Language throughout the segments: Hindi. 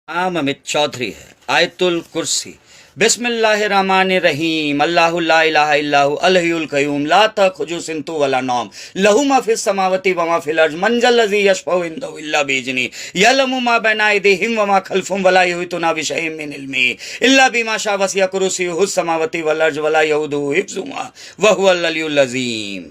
नाम अमित चौधरी है। आयतुल कुर्सी। बिस्मिल्लाहिर्रहमानिर्रहीम। अल्लाहु ला इलाहा इल्लहु अल-हय्युल क़य्यूम ला तअख़ुज़ुहु सिनतुन वला नौम लहू मा फ़िस समावाति व मा फ़िल अर्ज़ मन ज़ल्लज़ी यशफ़अउ इंदहु इल्ला बिइज़्निही यअलमु मा बैना अयदीहिम व मा ख़ल्फ़हुम व ला युहीतूना बिशैइन मिन इल्मिही इल्ला बिमा शाअ वसिअ कुर्सियुहुस समावाति वल अर्ज़ व ला यऊदुहु हिफ़्ज़ुहुमा व हुवल अलियुल अज़ीम।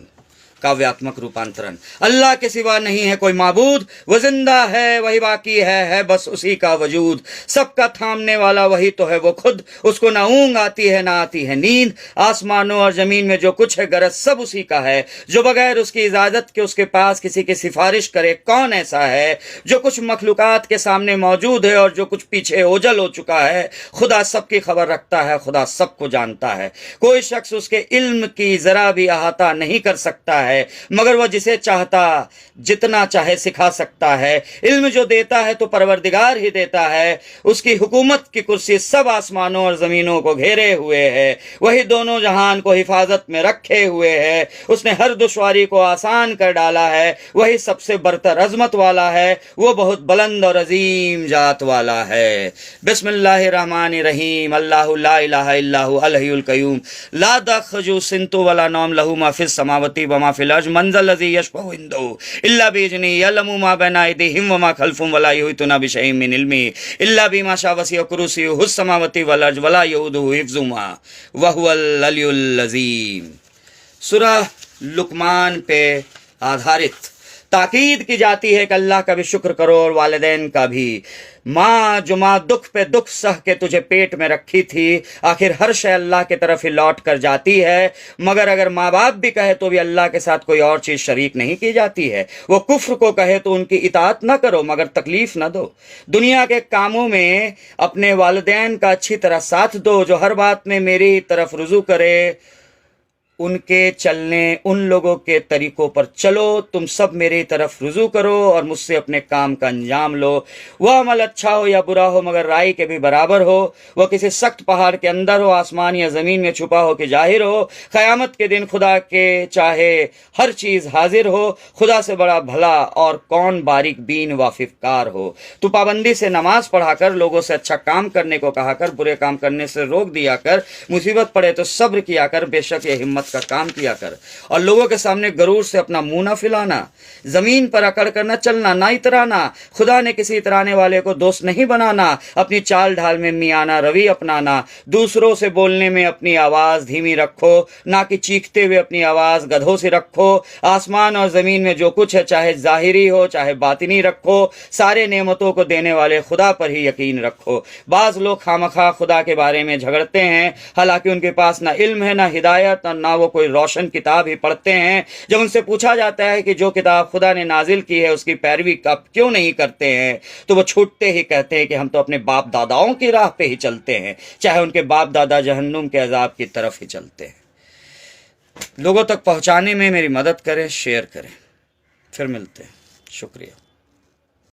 काव्यात्मक रूपांतरण। अल्लाह के सिवा नहीं है कोई माबूद, वो जिंदा है, वही बाकी है बस उसी का वजूद। सबका थामने वाला वही तो है वो खुद, उसको ना ऊँग आती है ना आती है नींद। आसमानों और जमीन में जो कुछ है गरज सब उसी का है, जो बगैर उसकी इजाजत के उसके पास किसी की सिफारिश करे कौन ऐसा है। जो कुछ मखलूकात के सामने मौजूद है और जो कुछ पीछे ओझल हो चुका है, खुदा सबकी खबर रखता है, खुदा सबको जानता है। कोई शख्स उसके इल्म की जरा भी अहाता नहीं कर सकता है, मगर वह जिसे चाहता जितना चाहे सिखा सकता है। इल्म जो देता है तो परवरदिगार ही देता है। उसकी हुकूमत की कुर्सी सब आसमानों और जमीनों को घेरे हुए है, वही दोनों जहान को हिफाजत में रखे हुए है। उसने हर दुश्वारी को आसान कर डाला है, वही सबसे बरतर अजमत वाला है, वो बहुत बुलंद और अजीम जात वाला है। बिस्मिल्लाहिर्रहमानिर्रहीम। अल्लाहु ला इलाहा इल्लहु अल-हय्युल क़य्यूम ला तअख़ुज़ुहु सिनतुन वला नौम लहू मा फ़िस समावाति व मा फ़िल अर्ज़ मन ज़ल्लज़ी यशफ़अउ इंदहु इल्ला बिइज़्निही यअलमु मा बैना अयदीहिम व मा ख़ल्फ़हुम व ला युहीतूना बिशैइन मिन इल्मिही इल्ला बिमा शाअ वसिअ कुर्सियुहुस समावाति वल अर्ज़ व ला यऊदुहु हिफ़्ज़ुहुमा व हुवल अलियुल अज़ीम। सूरह लुक़मान पे आधारित ताकीद की जाती है कि अल्लाह का भी शुक्र करो और वालिदैन का भी। माँ जो माँ दुख पे दुख सह के तुझे पेट में रखी थी, आखिर हर शय अल्लाह की तरफ ही लौट कर जाती है। मगर अगर माँ बाप भी कहे तो भी अल्लाह के साथ कोई और चीज़ शरीक नहीं की जाती है। वो कुफ्र को कहे तो उनकी इताअत न करो मगर तकलीफ न दो। दुनिया के कामों में अपने वालिदैन का अच्छी तरह साथ दो, जो हर बात में मेरी तरफ रुजू करे। उनके चलने उन लोगों के तरीकों पर चलो, तुम सब मेरी तरफ रुजू करो और मुझसे अपने काम का अंजाम लो। वह अमल अच्छा हो या बुरा हो मगर राय के भी बराबर हो, वह किसी सख्त पहाड़ के अंदर हो, आसमान या ज़मीन में छुपा हो कि जाहिर हो। क़यामत के दिन खुदा के चाहे हर चीज़ हाजिर हो। खुदा से बड़ा भला और कौन बारीक बीन वाफिकार हो। तू पाबंदी से नमाज पढ़ा कर, लोगों से अच्छा काम करने को कहा कर, बुरे काम करने से रोक दिया कर, मुसीबत पड़े तो सब्र किया कर, बेशक ये हिम्मत का काम किया कर। और लोगों के सामने गरूर से अपना मुंह न फैलाना, जमीन पर अकड़ कर न चलना, ना इतराना। खुदा ने किसी इतराने वाले को दोस्त नहीं बनाना। अपनी चाल ढाल में मियाना रवि अपनाना। दूसरों से बोलने में अपनी आवाज धीमी रखो, ना कि चीखते हुए अपनी आवाज गधों से रखो। आसमान और जमीन में जो कुछ है, चाहे जाहिरी हो चाहे बातिनी, रखो। सारे नेमतों को देने वाले खुदा पर ही यकीन रखो। बाज लोग खामखा खुदा के बारे में झगड़ते हैं, हालांकि उनके पास ना इल्म है ना हिदायत और ना वो कोई रोशन किताब ही पढ़ते हैं। जब उनसे पूछा जाता है कि जो किताब खुदा ने नाजिल की है उसकी पैरवी आप क्यों नहीं करते हैं, तो वो छूटते ही कहते हैं कि हम तो अपने बाप दादाओं की राह पे ही चलते हैं, चाहे उनके बाप दादा जहन्नुम के अजाब की तरफ ही चलते हैं। लोगों तक पहुंचाने में मेरी मदद करें, शेयर करें। फिर मिलते हैं। शुक्रिया।